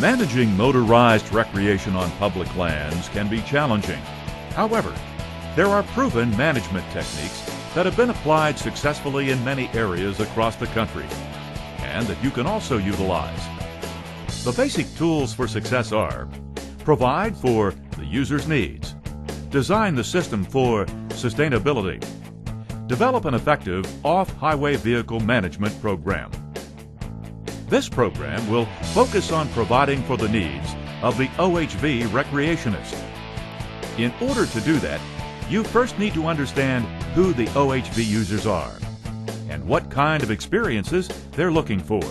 Managing motorized recreation on public lands can be challenging. However, there are proven management techniques that have been applied successfully in many areas across the country, and that you can also utilize. The basic tools for success are: provide for the user's needs, design the system for sustainability, develop an effective off-highway vehicle management program. This program will focus on providing for the needs of the OHV recreationist. In order to do that, you first need to understand who the OHV users are and what kind of experiences they're looking for.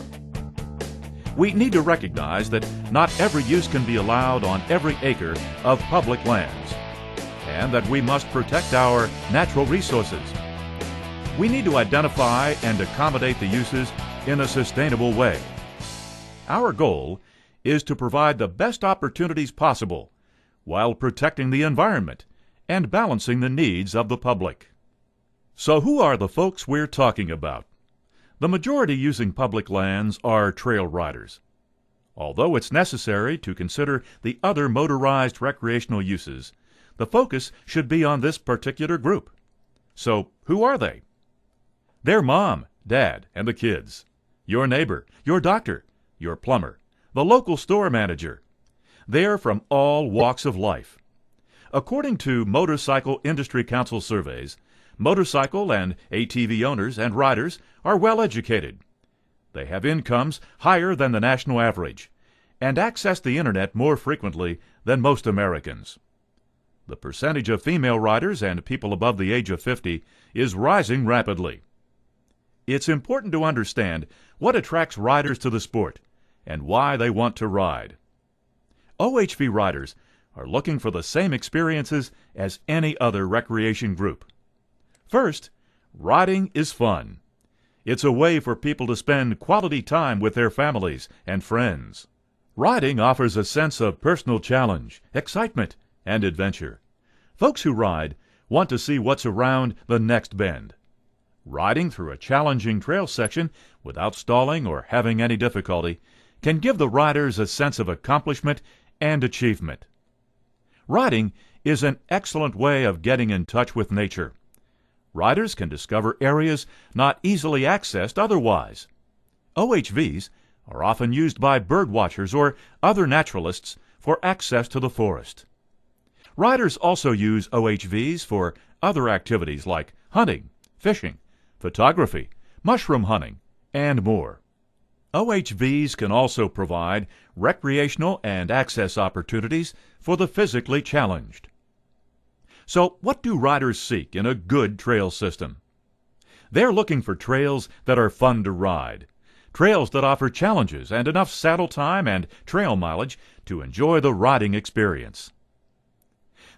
We need to recognize that not every use can be allowed on every acre of public lands, and that we must protect our natural resources. We need to identify and accommodate the uses in a sustainable way. Our goal is to provide the best opportunities possible while protecting the environment and balancing the needs of the public. So who are the folks we're talking about? The majority using public lands are trail riders. Although it's necessary to consider the other motorized recreational uses, the focus should be on this particular group. So who are they? They're mom, dad, and the kids, your neighbor, your doctor, your plumber, the local store manager. They're from all walks of life. According to Motorcycle Industry Council surveys, motorcycle and ATV owners and riders are well educated. They have incomes higher than the national average and access the internet more frequently than most Americans. The percentage of female riders and people above the age of 50 is rising rapidly. It's important to understand what attracts riders to the sport and why they want to ride. OHV riders are looking for the same experiences as any other recreation group. First, riding is fun. It's a way for people to spend quality time with their families and friends. Riding offers a sense of personal challenge, excitement, and adventure. Folks who ride want to see what's around the next bend. Riding through a challenging trail section without stalling or having any difficulty can give the riders a sense of accomplishment and achievement. Riding is an excellent way of getting in touch with nature. Riders can discover areas not easily accessed otherwise. OHVs are often used by bird watchers or other naturalists for access to the forest. Riders also use OHVs for other activities like hunting, fishing, photography, mushroom hunting, and more. OHVs can also provide recreational and access opportunities for the physically challenged. So, what do riders seek in a good trail system? They're looking for trails that are fun to ride, trails that offer challenges and enough saddle time and trail mileage to enjoy the riding experience.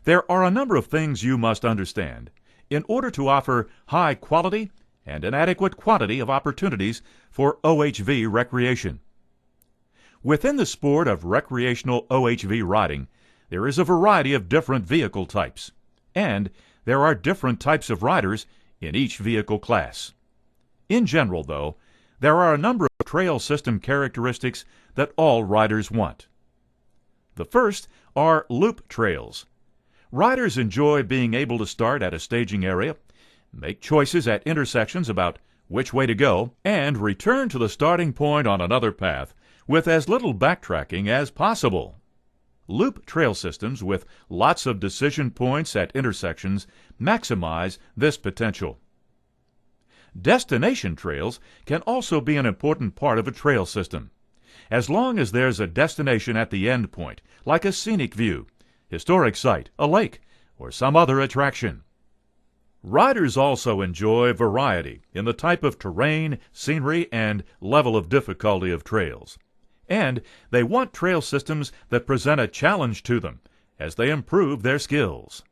There are a number of things you must understand in order to offer high quality and an adequate quantity of opportunities for OHV recreation. Within the sport of recreational OHV riding, there is a variety of different vehicle types, and there are different types of riders in each vehicle class. In general, though, there are a number of trail system characteristics that all riders want. The first are loop trails. Riders enjoy being able to start at a staging area, make choices at intersections about which way to go, and return to the starting point on another path with as little backtracking as possible. Loop trail systems with lots of decision points at intersections maximize this potential. Destination trails can also be an important part of a trail system, as long as there's a destination at the end point, like a scenic view, historic site, a lake, or some other attraction. Riders also enjoy variety in the type of terrain, scenery, and level of difficulty of trails. And they want trail systems that present a challenge to them as they improve their skills.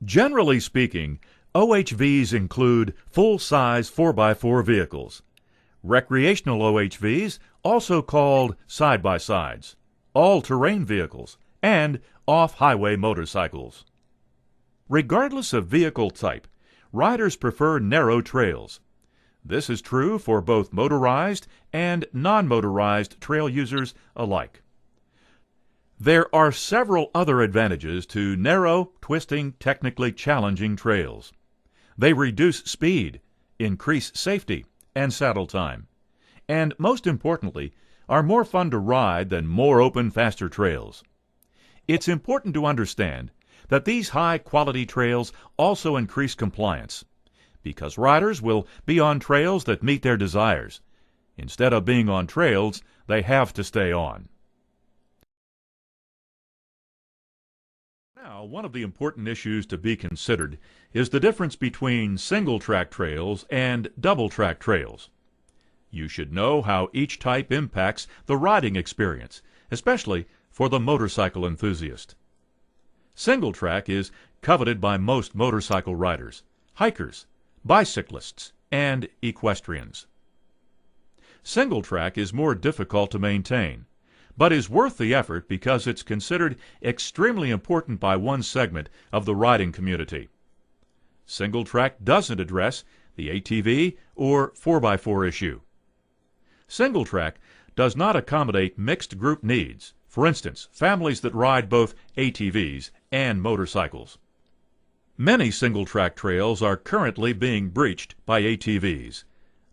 Generally speaking, OHVs include full-size 4x4 vehicles, recreational OHVs, also called side-by-sides, all-terrain vehicles, and off-highway motorcycles. Regardless of vehicle type, riders prefer narrow trails. This is true for both motorized and non-motorized trail users alike. There are several other advantages to narrow, twisting, technically challenging trails. They reduce speed, increase safety, and saddle time, and most importantly, are more fun to ride than more open, faster trails. It's important to understand that these high-quality trails also increase compliance, because riders will be on trails that meet their desires. Instead of being on trails they have to stay on. Now, one of the important issues to be considered is the difference between single-track trails and double-track trails. You should know how each type impacts the riding experience, especially for the motorcycle enthusiast. Single-track is coveted by most motorcycle riders, hikers, bicyclists, and equestrians. Single-track is more difficult to maintain, but is worth the effort because it's considered extremely important by one segment of the riding community. Single-track doesn't address the ATV or 4x4 issue. Single-track does not accommodate mixed group needs, for instance, families that ride both ATVs and motorcycles. Many single-track trails are currently being breached by ATVs.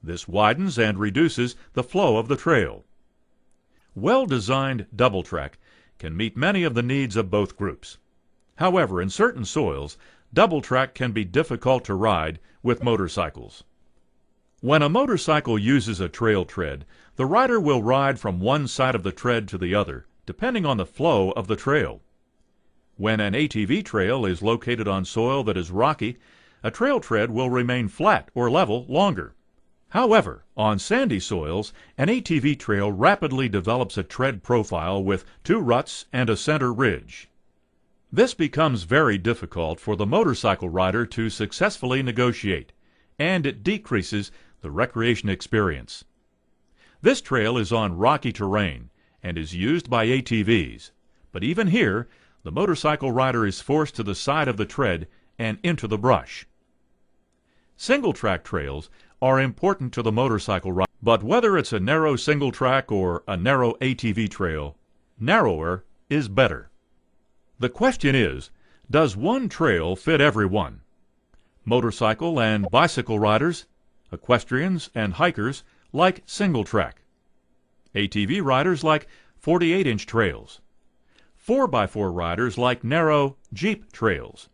This widens and reduces the flow of the trail. Well-designed double-track can meet many of the needs of both groups. However, in certain soils, double-track can be difficult to ride with motorcycles. When a motorcycle uses a trail tread, the rider will ride from one side of the tread to the other, depending on the flow of the trail. When an ATV trail is located on soil that is rocky, a trail tread will remain flat or level longer. However, on sandy soils, an ATV trail rapidly develops a tread profile with two ruts and a center ridge. This becomes very difficult for the motorcycle rider to successfully negotiate, and it decreases the recreation experience. This trail is on rocky terrain and is used by ATVs, but even here, the motorcycle rider is forced to the side of the tread and into the brush. Single-track trails are important to the motorcycle rider, but whether it's a narrow single track or a narrow ATV trail, narrower is better. The question is, does one trail fit everyone? Motorcycle and bicycle riders, equestrians and hikers like single track. ATV riders like 48-inch trails. 4x4 riders like narrow Jeep trails.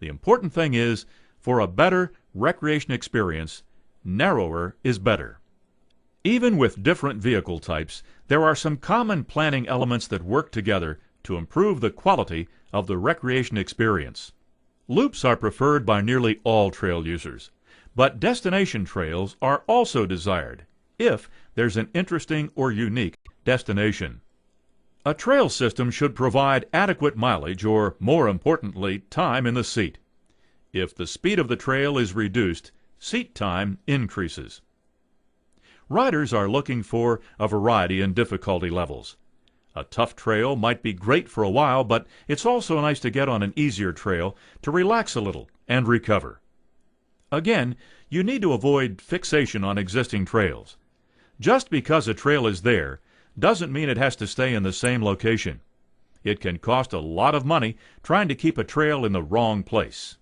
The important thing is, for a better recreation experience, narrower is better. Even with different vehicle types, there are some common planning elements that work together to improve the quality of the recreation experience. Loops are preferred by nearly all trail users, but destination trails are also desired if there's an interesting or unique destination. A trail system should provide adequate mileage or, more importantly, time in the seat. If the speed of the trail is reduced, seat time increases. Riders are looking for a variety in difficulty levels. A tough trail might be great for a while, but it's also nice to get on an easier trail to relax a little and recover. Again, you need to avoid fixation on existing trails. Just because a trail is there doesn't mean it has to stay in the same location. It can cost a lot of money trying to keep a trail in the wrong place.